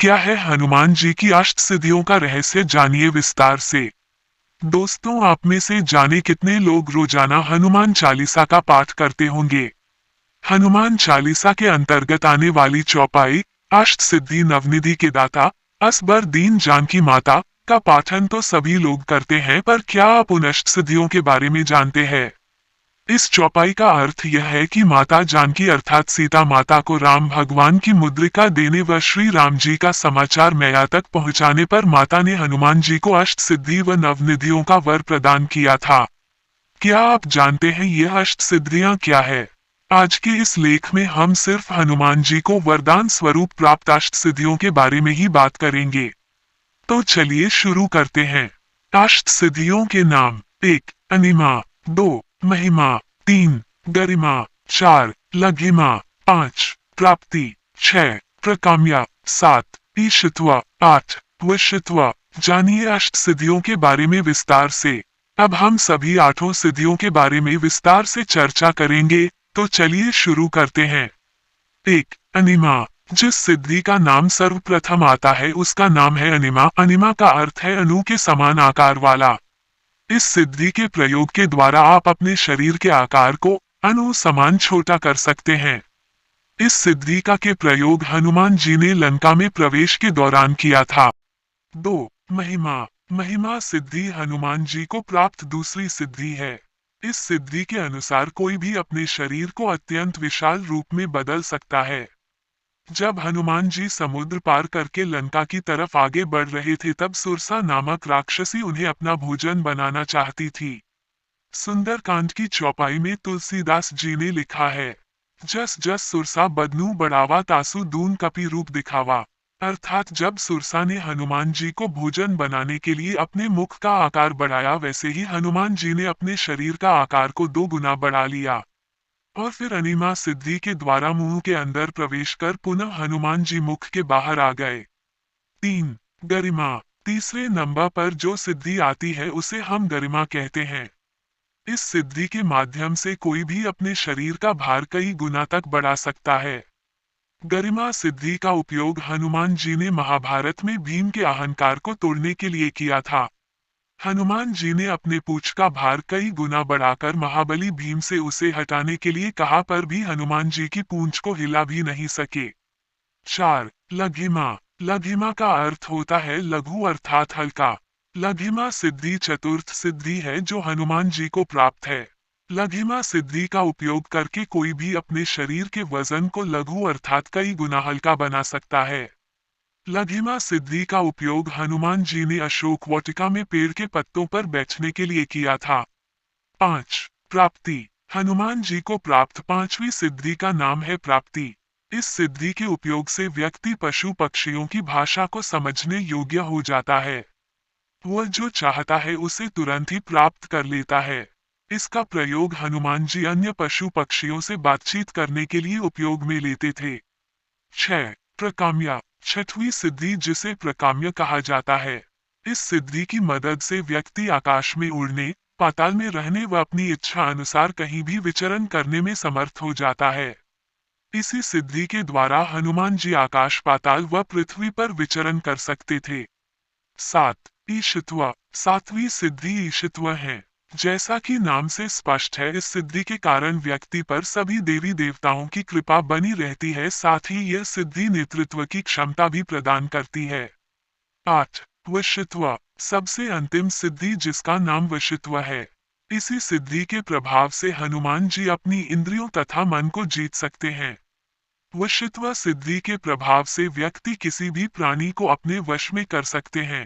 क्या है हनुमान जी की अष्ट सिद्धियों का रहस्य, जानिए विस्तार से। दोस्तों, आप में से जाने कितने लोग रोजाना हनुमान चालीसा का पाठ करते होंगे। हनुमान चालीसा के अंतर्गत आने वाली चौपाई अष्ट सिद्धि नवनिधि के दाता असबर दीन जानकी माता का पाठन तो सभी लोग करते हैं, पर क्या आप उन अष्ट सिद्धियों के बारे में जानते हैं? इस चौपाई का अर्थ यह है कि माता जानकी अर्थात सीता माता को राम भगवान की मुद्रिका देने व श्री राम जी का समाचार मैया तक पहुंचाने पर माता ने हनुमान जी को अष्ट सिद्धि व नवनिधियों का वर प्रदान किया था। क्या आप जानते हैं ये अष्ट सिद्धियां क्या है? आज के इस लेख में हम सिर्फ हनुमान जी को वरदान स्वरूप प्राप्त अष्ट सिद्धियों के बारे में ही बात करेंगे। तो चलिए शुरू करते हैं। अष्ट सिद्धियों के नाम: 1 अनिमा, 2 महिमा, 3 गरिमा, 4 लघिमा, 5 प्राप्ति, 6 प्रकाम्या, 7 ईशित्व, 8 वशित्व। जानिए अष्ट सिद्धियों के बारे में विस्तार से। अब हम सभी 8 सिद्धियों के बारे में विस्तार से चर्चा करेंगे, तो चलिए शुरू करते हैं। 1 अनिमा। जिस सिद्धि का नाम सर्वप्रथम आता है उसका नाम है अनिमा। अनिमा का अर्थ है अणु के समान आकार वाला। इस सिद्धि के प्रयोग के द्वारा आप अपने शरीर के आकार को अणु समान छोटा कर सकते हैं। इस सिद्धि का के प्रयोग हनुमान जी ने लंका में प्रवेश के दौरान किया था। 2 महिमा। महिमा सिद्धि हनुमान जी को प्राप्त दूसरी सिद्धि है। इस सिद्धि के अनुसार कोई भी अपने शरीर को अत्यंत विशाल रूप में बदल सकता है। जब हनुमान जी समुद्र पार करके लंका की तरफ आगे बढ़ रहे थे, तब सुरसा नामक राक्षसी उन्हें अपना भोजन बनाना चाहती थी। सुंदरकांड की चौपाई में तुलसीदास जी ने लिखा है, जस जस सुरसा बदनू बढ़ावा तासु दून कपि रूप दिखावा। अर्थात जब सुरसा ने हनुमान जी को भोजन बनाने के लिए अपने मुख का आकार बढ़ाया, वैसे ही हनुमान जी ने अपने शरीर का आकार को 2 गुना बढ़ा लिया और फिर अनिमा सिद्धि के द्वारा मुंह के अंदर प्रवेश कर पुनः हनुमान जी मुख के बाहर आ गए। 3 गरिमा। तीसरे नंबर पर जो सिद्धि आती है उसे हम गरिमा कहते हैं। इस सिद्धि के माध्यम से कोई भी अपने शरीर का भार कई गुना तक बढ़ा सकता है। गरिमा सिद्धि का उपयोग हनुमान जी ने महाभारत में भीम के अहंकार को तोड़ने के लिए किया था। हनुमान जी ने अपने पूंछ का भार कई गुना बढ़ाकर महाबली भीम से उसे हटाने के लिए कहा, पर भी हनुमान जी की पूंछ को हिला भी नहीं सके। 4 लघिमा। लघिमा का अर्थ होता है लघु अर्थात हल्का। लघिमा सिद्धि चतुर्थ सिद्धि है जो हनुमान जी को प्राप्त है। लघिमा सिद्धि का उपयोग करके कोई भी अपने शरीर के वजन को लघु अर्थात कई गुना हल्का बना सकता है। लघिमा सिद्धि का उपयोग हनुमान जी ने अशोक वाटिका में पेड़ के पत्तों पर बैठने के लिए किया था। 5 प्राप्ति। हनुमान जी को प्राप्त 5वीं सिद्धि का नाम है प्राप्ति। इस सिद्धि के उपयोग से व्यक्ति पशु पक्षियों की भाषा को समझने योग्य हो जाता है। वह जो चाहता है उसे तुरंत ही प्राप्त कर लेता है। इसका प्रयोग हनुमान जी अन्य पशु पक्षियों से बातचीत करने के लिए उपयोग में लेते थे। 6 प्रकाम्या। छठवीं सिद्धि जिसे प्रकाम्य कहा जाता है। इस सिद्धि की मदद से व्यक्ति आकाश में उड़ने, पाताल में रहने व अपनी इच्छा अनुसार कहीं भी विचरण करने में समर्थ हो जाता है। इसी सिद्धि के द्वारा हनुमान जी आकाश, पाताल व पृथ्वी पर विचरण कर सकते थे। 7 ईशित्व। 7वीं सिद्धि ईशित्व है। जैसा कि नाम से स्पष्ट है, इस सिद्धि के कारण व्यक्ति पर सभी देवी देवताओं की कृपा बनी रहती है। साथ ही यह सिद्धि नेतृत्व की क्षमता भी प्रदान करती है। 8 वशित्व। सबसे अंतिम सिद्धि जिसका नाम वशित्व है। इसी सिद्धि के प्रभाव से हनुमान जी अपनी इंद्रियों तथा मन को जीत सकते हैं। वशित्व सिद्धि के प्रभाव से व्यक्ति किसी भी प्राणी को अपने वश में कर सकते हैं।